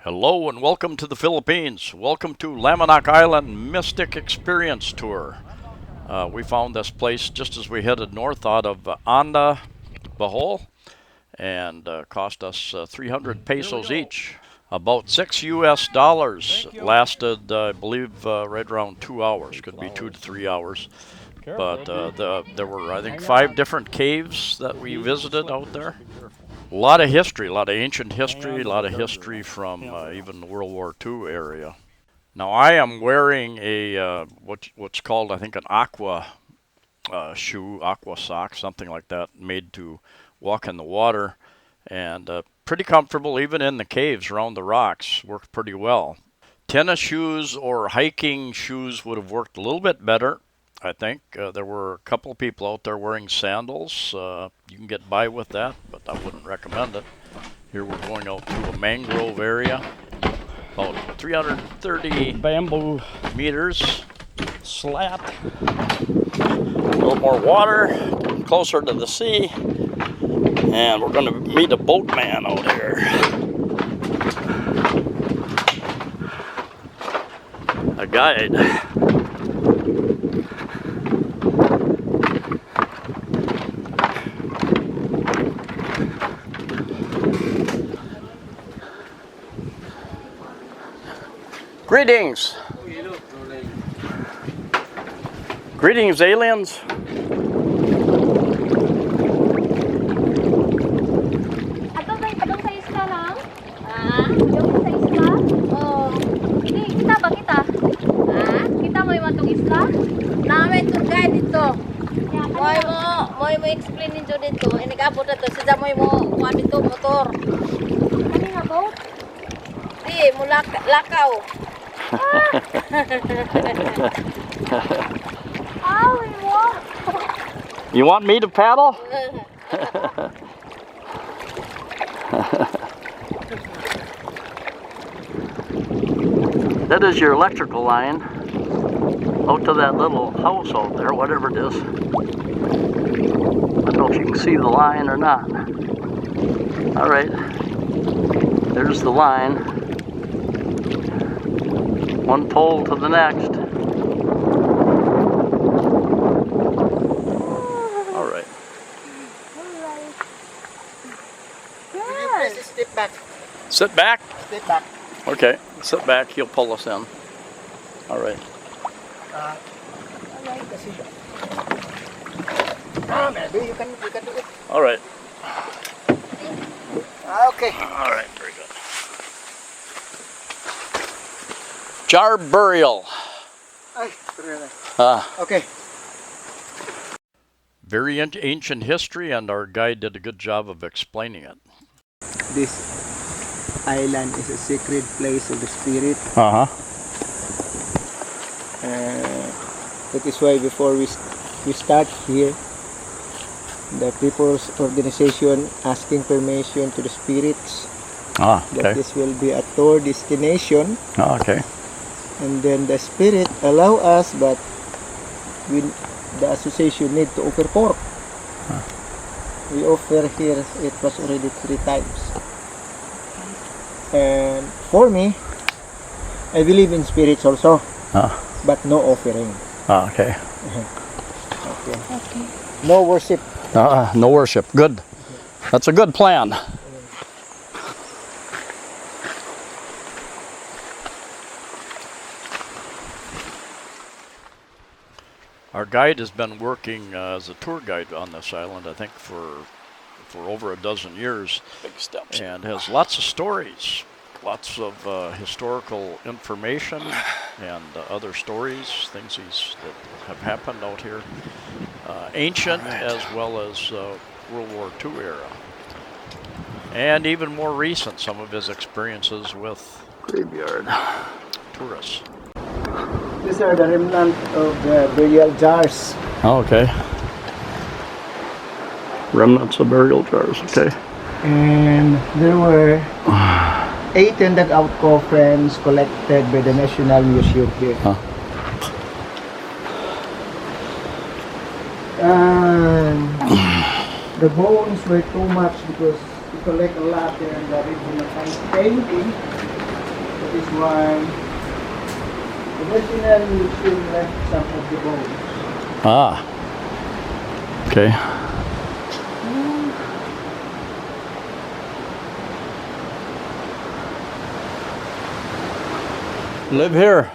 Hello and welcome to the Philippines. Welcome to Lamanok Island Mystic Experience Tour. We found this place just as we headed north out of Anda, Bohol, and cost us 300 pesos each. About $6 US. Lasted, I believe, right around 2 hours. Could be 2 to 3 hours. But there were, I think, 5 different caves that we visited out there. A lot of history, a lot of ancient history, a lot of history from even the World War II area. Now I am wearing a what's called, I think, an aqua shoe, aqua sock, something like that, made to walk in the water, and pretty comfortable even in the caves around the rocks. Worked pretty well. Tennis shoes or hiking shoes would have worked a little bit better. I think there were a couple of people out there wearing sandals. You can get by with that, but I wouldn't recommend it. Here we're going out to a mangrove area, about 330 bamboo meters. slat. A little more water, closer to the sea, and we're going to meet a boatman out here. A guide. Greetings! Greetings, aliens! Atong sa isla lang? Yung sa isla? Oo. Hindi, kita ba kita? Kita mo yung atong isla? Namin tour guide dito. Moy Mo explain ninyo dito. Inigabot na to. Sadya mo kuha dito motor. Ano nga boat? Di, mo lakaw. We walk. You want me to paddle? That is your electrical line out to that little house out there, whatever it is. I don't know if you can see the line or not. All right, there's the line. One pole to the next. All right. Yes. Step back. Sit back. Step back. Okay, sit back. He'll pull us in. All right. Maybe you can do it. All right. Okay. All right. Very good. Jar burial. Okay. Very ancient history, and our guide did a good job of explaining it. This island is a sacred place of the spirit. That is why before we start here, the people's organization asking permission to the spirits that this will be a tour destination. Okay. And then the spirit allow us, but the association need to offer pork. We offer here, it was already 3 times. And for me, I believe in spirits also, but no offering. Okay. Okay. No worship. No worship. Good. That's a good plan. Our guide has been working as a tour guide on this island, I think, for over a dozen years. Big steps. And has lots of stories, lots of historical information, and other stories, things that have happened out here, ancient as well as World War II era, and even more recent. Some of his experiences with graveyard tourists. These are the remnant of the burial jars. Oh, okay. Remnants of burial jars, okay. And there were 8 dug-out coffins collected by the National Museum here. And the bones were too much because we collect a lot there in the original painting. That is why original museum left some of the bones. Ah. Okay. Live here.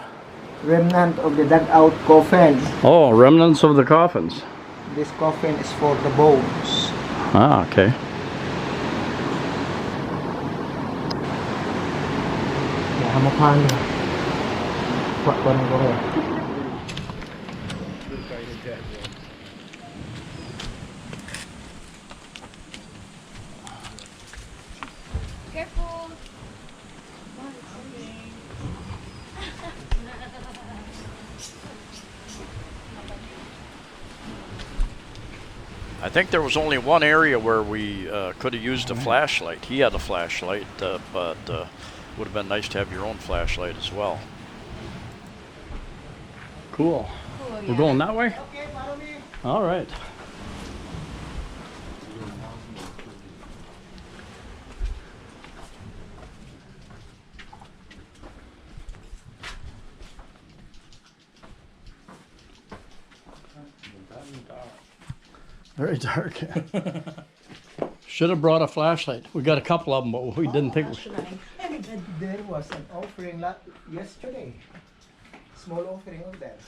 Remnant of the dug out coffin. Oh, remnants of the coffins. This coffin is for the bones. Ah, okay. Careful. I think there was only one area where we could have used a flashlight. He had a flashlight, but would have been nice to have your own flashlight as well. Cool. We're going that way? Okay, follow me. All right. Very dark. Should have brought a flashlight. We got a couple of them, but we didn't think. There was an offering yesterday. Small offering of that.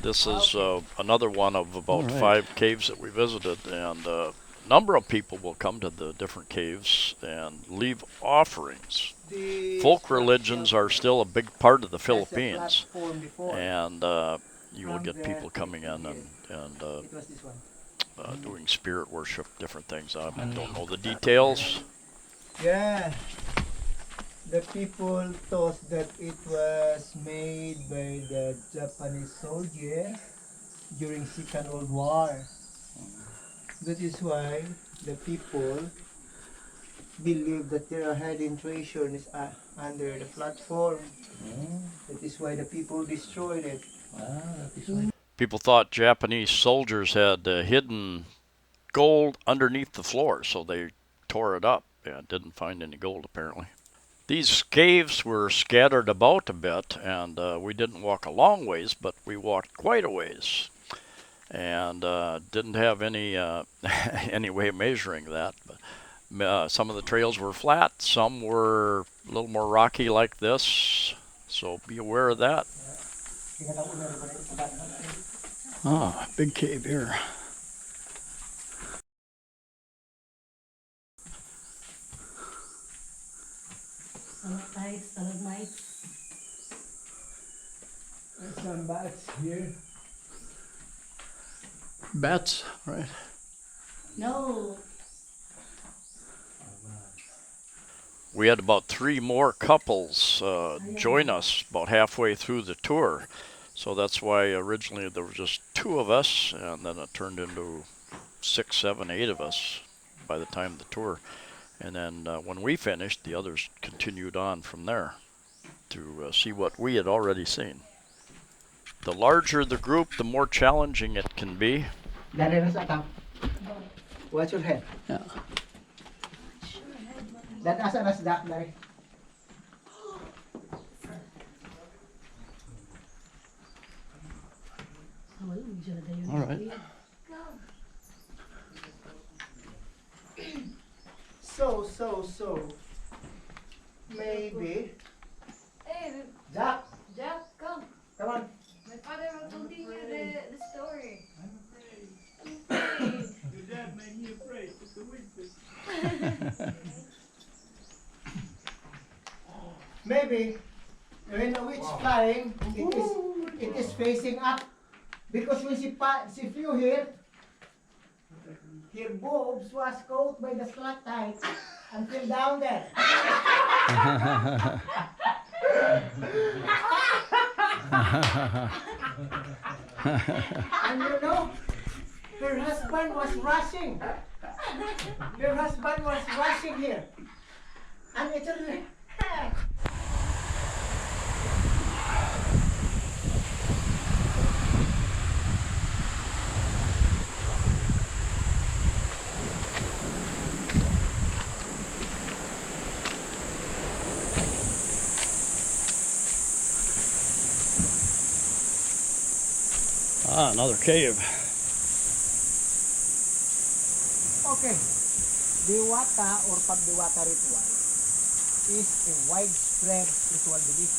This is another one of about All right. 5 caves that we visited, and a number of people will come to the different caves and leave offerings. Folk religions are still a big part of the Philippines, and you will get people coming in and doing spirit worship, different things. I don't know the details. Yeah. The people thought that it was made by the Japanese soldiers during Second World War. That is why the people believe that their hidden treasure is under the platform. That is why the people destroyed it. People thought Japanese soldiers had hidden gold underneath the floor, so they tore it up and didn't find any gold apparently. These caves were scattered about a bit, and we didn't walk a long ways, but we walked quite a ways, and didn't have any any way of measuring that. But some of the trails were flat, some were a little more rocky like this, so be aware of that. Ah, big cave here. Stalagmites. There's some bats here. Bats, right? No. We had about 3 more couples join us about halfway through the tour. So that's why originally there were just 2 of us, and then it turned into 6, 7, 8 of us by the time of the tour. And then when we finished, the others continued on from there to see what we had already seen. The larger the group, the more challenging it can be. Watch your head. Yeah. That asa nas dak dari. All right. So. Maybe. Hey, Jack, Jack, come. come on. My father will continue the story. Your dad made me afraid. It's a weakness. Maybe when the witch flying, it is facing up. Because when she flew here, her boobs was caught by the stalactite and fell down there. And you know, her husband was rushing. Her husband was rushing here. And it's a Ah, another cave. Okay. Diwata or pagdiwata ritual is a widespread ritual belief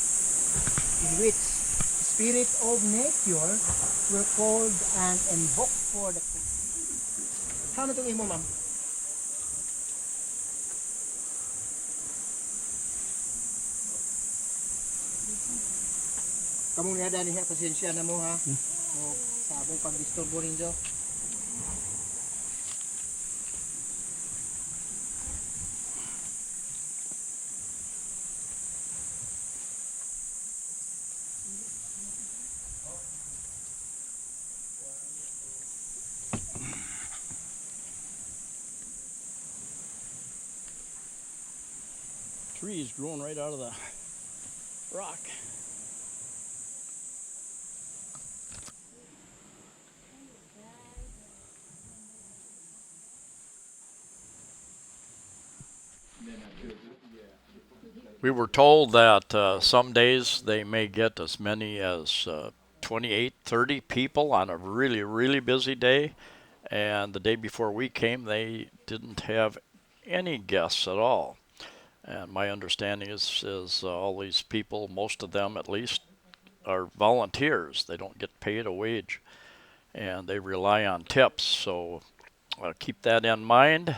in which spirit of nature were called and invoked for the Saan itong imo, ma'am? Kamu niya dali ha, pasensya na mo ha. O, sabong pag-disturbo ninyo. Trees growing right out of the rock. We were told that some days they may get as many as 28, 30 people on a really, really busy day. And the day before we came, they didn't have any guests at all. And my understanding is all these people, most of them at least, are volunteers. They don't get paid a wage, and they rely on tips. So keep that in mind.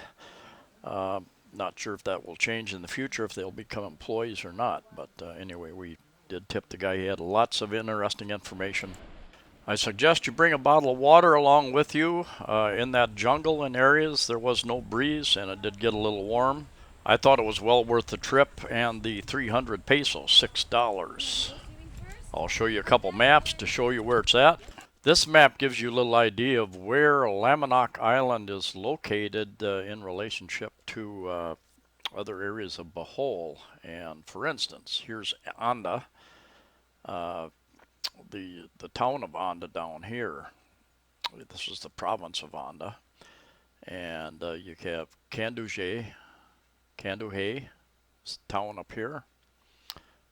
Uh, Not sure if that will change in the future, if they'll become employees or not. But anyway, we did tip the guy. He had lots of interesting information. I suggest you bring a bottle of water along with you. In that jungle in areas, there was no breeze, and it did get a little warm. I thought it was well worth the trip and the 300 pesos, $6. I'll show you a couple maps to show you where it's at. This map gives you a little idea of where Lamanok Island is located in relationship to other areas of Bohol. And for instance, here's Anda, uh, the town of Anda down here. This is the province of Anda. And you have Canduhe, town up here.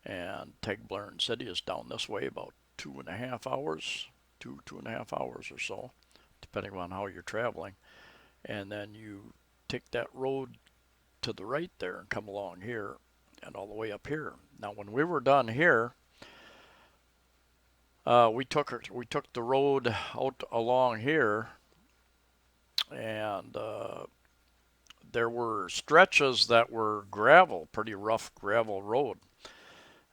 And Tegblarn City is down this way about 2.5 hours, 2.5 hours or so, depending on how you're traveling. And then you take that road to the right there and come along here and all the way up here. Now, when we were done here, we took the road out along here, and there were stretches that were gravel, pretty rough gravel road,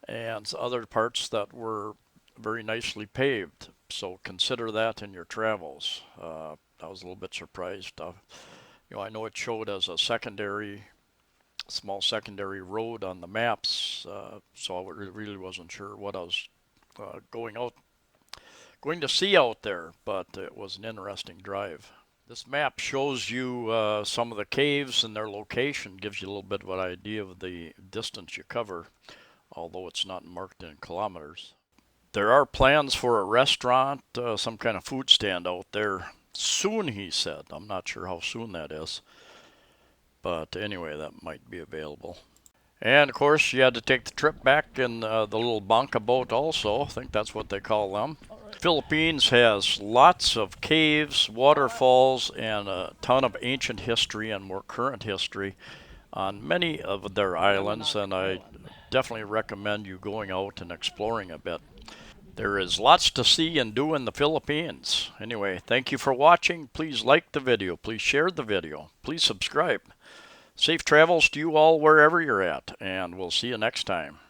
and other parts that were very nicely paved. So consider that in your travels. I was a little bit surprised. I know it showed as a small secondary road on the maps, so I really wasn't sure what I was going to see out there, but it was an interesting drive. This map shows you some of the caves and their location, gives you a little bit of an idea of the distance you cover, although it's not marked in kilometers. There are plans for a restaurant, some kind of food stand out there soon, he said. I'm not sure how soon that is, but anyway, that might be available. And of course, you had to take the trip back in the little banca boat also. I think that's what they call them. Philippines has lots of caves, waterfalls, and a ton of ancient history and more current history on many of their islands, and I definitely recommend you going out and exploring a bit. There is lots to see and do in the Philippines. Anyway, thank you for watching. Please like the video. Please share the video. Please subscribe. Safe travels to you all wherever you're at, and we'll see you next time.